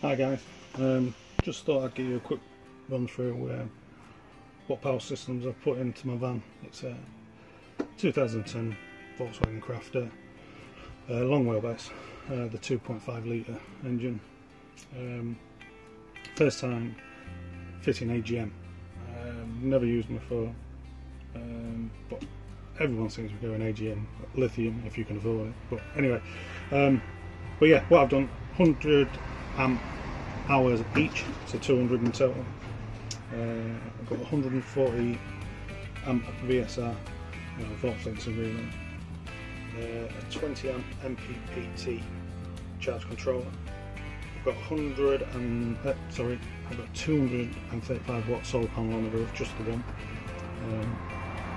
Hi guys, just thought I'd give you a quick run through what power systems I've put into my van. It's a 2010 Volkswagen Crafter, long wheelbase, the 2.5 litre engine. First time fitting AGM, never used them before, but everyone seems to be going AGM, lithium if you can afford it. But anyway, but yeah, what I've done, 100 amp hours each, so 200 in total. I've got 140 amp VSR, Volkswagen relay, a 20 amp MPPT charge controller. I've got 235 watt solar panel on the roof, just the one.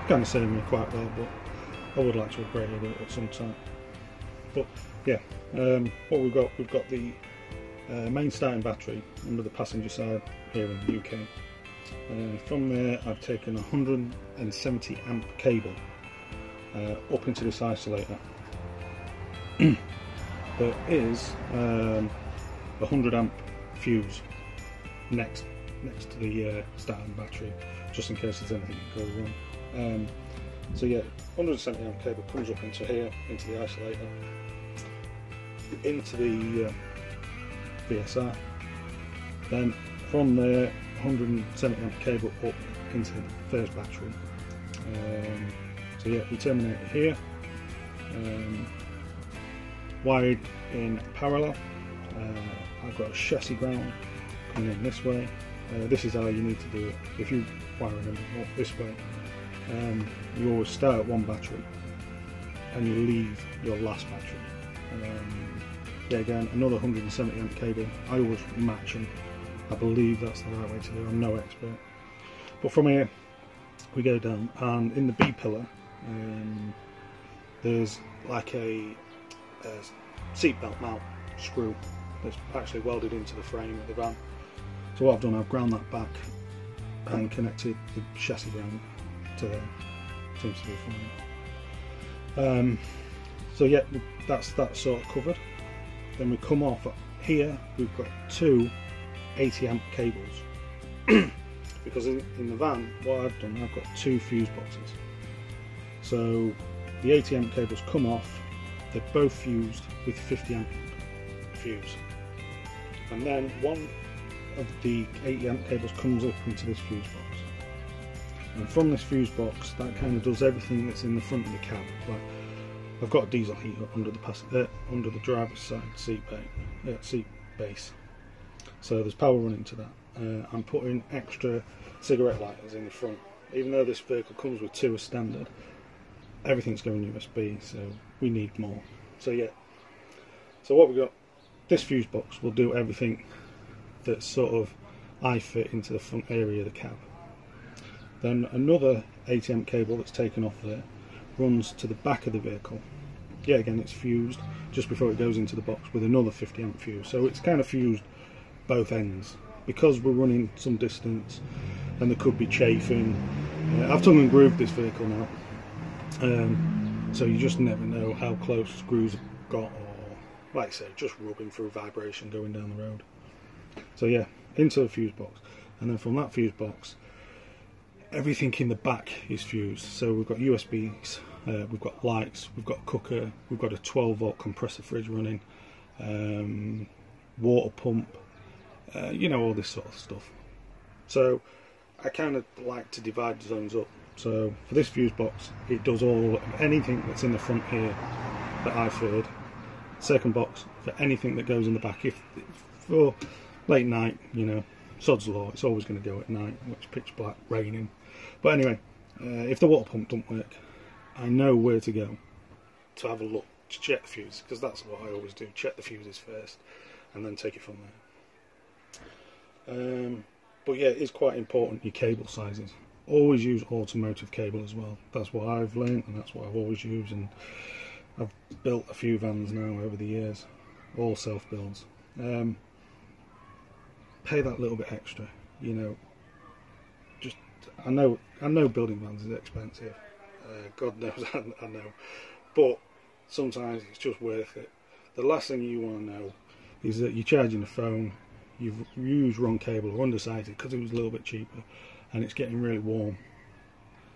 Kind of saved me quite well, but I would like to upgrade it at some time. But yeah, what we've got the main starting battery under the passenger side here in the UK. From there I've taken a 170 amp cable up into this isolator. There is a 100 amp fuse next to the starting battery, just in case there's anything that goes wrong. So yeah, 170 amp cable comes up into here, into the isolator, into the VSR. Then from there, 170 amp cable up into the first battery. So yeah, we terminate it here, wired in parallel. I've got a chassis ground coming in this way. This is how you need to do it. If you wire them up this way, you always start at one battery and you leave your last battery. Yeah, again, another 170 amp cable. I always match them. I believe that's the right way to do it. I'm no expert. But from here, we go down, and in the B pillar, there's like a seatbelt mount screw that's actually welded into the frame of the van. So what I've done, I've ground that back and connected the chassis ground to there. Seems to be fine. So yeah, that's sort of covered. Then we come off here, we've got two 80 amp cables. Because in the van, what I've done, I've got two fuse boxes. So the 80 amp cables come off, they're both fused with 50 amp fuse. And then one of the 80 amp cables comes up into this fuse box. And from this fuse box, that kind of does everything that's in the front of the cab. Like, I've got a diesel heater under the driver's side seat base, so there's power running to that. I'm putting extra cigarette lighters in the front. Even though this vehicle comes with two as standard, everything's going USB, so we need more. So yeah, so what we got, this fuse box will do everything that's sort of eye fit into the front area of the cab. Then another 80 amp cable that's taken off there runs to the back of the vehicle. Yeah, again, it's fused just before it goes into the box with another 50 amp fuse. So it's kind of fused both ends. Because we're running some distance and there could be chafing. I've tongue and grooved this vehicle now. So you just never know how close screws have got, or like I say, just rubbing through vibration going down the road. So yeah, into the fuse box. And then from that fuse box, everything in the back is fused. So we've got USBs, we've got lights, we've got a cooker, we've got a 12 volt compressor fridge running, water pump, all this sort of stuff. So I kind of like to divide the zones up. So for this fuse box, it does anything that's in the front here that I feared. Second box for anything that goes in the back. If for late night, sod's law, it's always going to go at night, which pitch black, raining. But anyway, if the water pump don't work, I know where to go to have a look, to check the fuse, because that's what I always do, check the fuses first and then take it from there. But yeah, it is quite important, your cable sizes. Always use automotive cable as well. That's what I've learned, and that's what I've always used, and I've built a few vans now over the years, all self-builds. Pay that little bit extra, just I know building vans is expensive, God knows I know, but sometimes it's just worth it. The last thing you want to know is that you're charging the phone, you've used wrong cable or undersized it because it was a little bit cheaper, and it's getting really warm,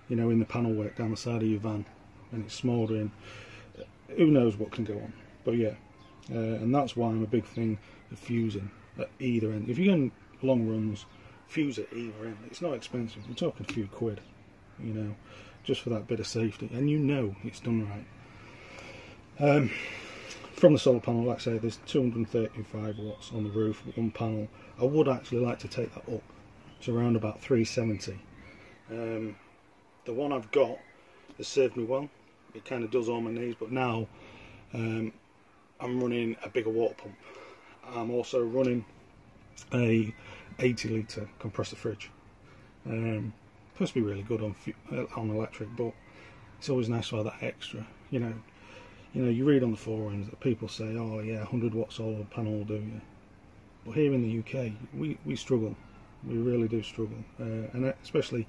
you know, in the panel work down the side of your van, and it's smouldering. Who knows what can go on? But yeah, and that's why I'm a big thing of fusing at either end. If you're going long runs, fuse at either end. It's not expensive. We're talking a few quid, you know, just for that bit of safety, and you know it's done right. From the solar panel, like I say, there's 235 watts on the roof, one panel. I would actually like to take that up to around about 370. The one I've got has served me well. It kind of does all my needs, but now I'm running a bigger water pump. I'm also running a 80 litre compressor fridge. Supposed to be really good on electric, but it's always nice to have that extra. You know, you read on the forums that people say, oh yeah, 100 watt solar panel will do you. But here in the UK, we struggle. We really do struggle. And especially,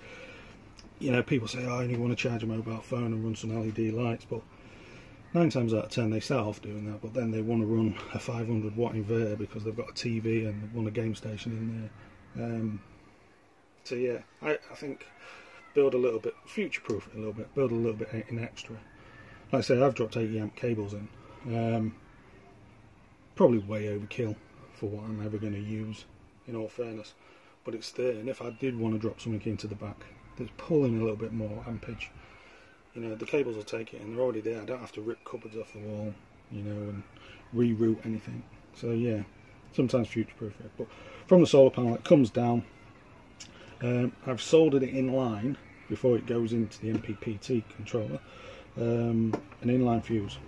you know, people say, oh, I only want to charge a mobile phone and run some LED lights. But 9 times out of 10, they start off doing that. But then they want to run a 500 watt inverter because they've got a TV and they want a game station in there. So yeah, I think build a little bit, future-proof it a little bit, build a little bit in extra. Like I say, I've dropped 80 amp cables in. Probably way overkill for what I'm ever going to use, in all fairness. But it's there, and if I did want to drop something into the back that's pulling a little bit more ampage, you know, the cables will take it, and they're already there. I don't have to rip cupboards off the wall, you know, and reroute anything. So yeah, sometimes future-proof it. But from the solar panel, it comes down. I've soldered it in line before it goes into the MPPT controller. An inline fuse.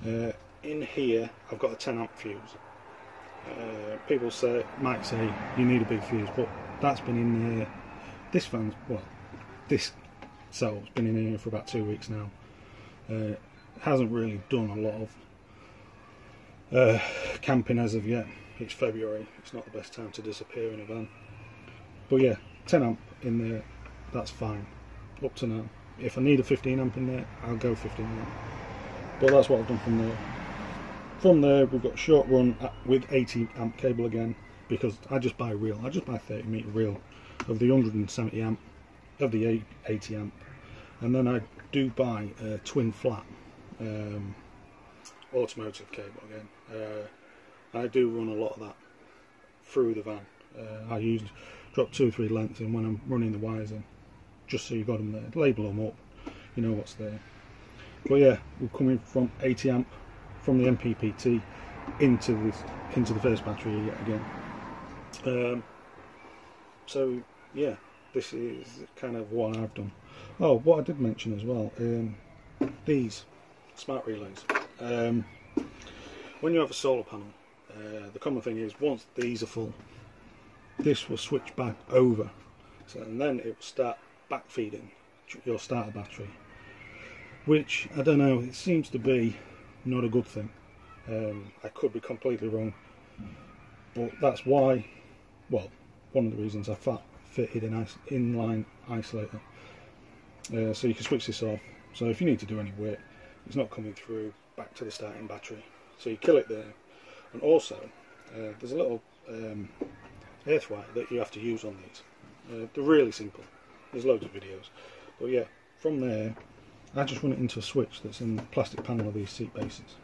In here I've got a 10 amp fuse. People might say you need a big fuse, but that's been in there. This cell's been in here for about 2 weeks now. Hasn't really done a lot of camping as of yet. It's February, it's not the best time to disappear in a van. But yeah, 10 amp in there, that's fine up to now. If I need a 15 amp in there, I'll go 15 amp. But that's what I've done from there. From there, we've got a short run with 80 amp cable again, because I just buy reel. I just buy 30 metre reel of the 170 amp, of the 80 amp. And then I do buy a twin flat automotive cable again. I do run a lot of that through the van. I usually drop 2 or 3 lengths in when I'm running the wires in, just so you've got them there. Label them up, you know what's there. But yeah, we're coming from 80 amp from the MPPT into the first battery yet again. So yeah, this is kind of what I've done. Oh, what I did mention as well, these smart relays. When you have a solar panel, the common thing is once these are full, this will switch back over, and then it will start back feeding your starter battery, which I don't know, it seems to be not a good thing. I could be completely wrong, but that's why, well, one of the reasons I fitted an inline isolator, so you can switch this off. So if you need to do any work, it's not coming through back to the starting battery, so you kill it there. And also there's a little earth wire that you have to use on these. They're really simple, there's loads of videos, but yeah, from there I just run it into a switch that's in the plastic panel of these seat bases,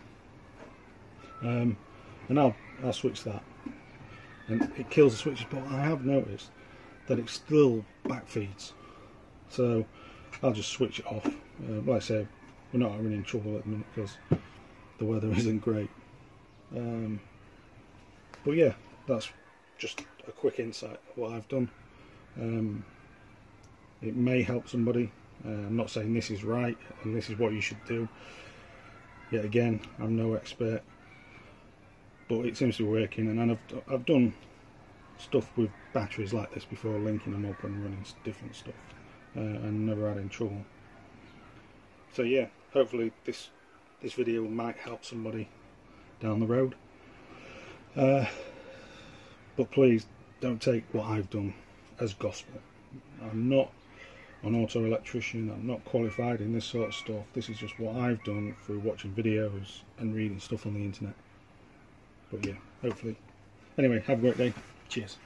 and I'll switch that, and it kills the switches. But I have noticed that it still backfeeds, so I'll just switch it off. Like I say, we're not having any trouble at the minute because the weather isn't great. But yeah, that's just a quick insight of what I've done. It may help somebody. I'm not saying this is right and this is what you should do. Yet again, I'm no expert, but it seems to be working. And I've done stuff with batteries like this before, linking them up and running different stuff, and never had any trouble. So yeah, hopefully this video might help somebody down the road. But please don't take what I've done as gospel. I'm not an auto electrician, I'm not qualified in this sort of stuff. This is just what I've done through watching videos and reading stuff on the internet. But yeah, hopefully Anyway, have a great day. Cheers.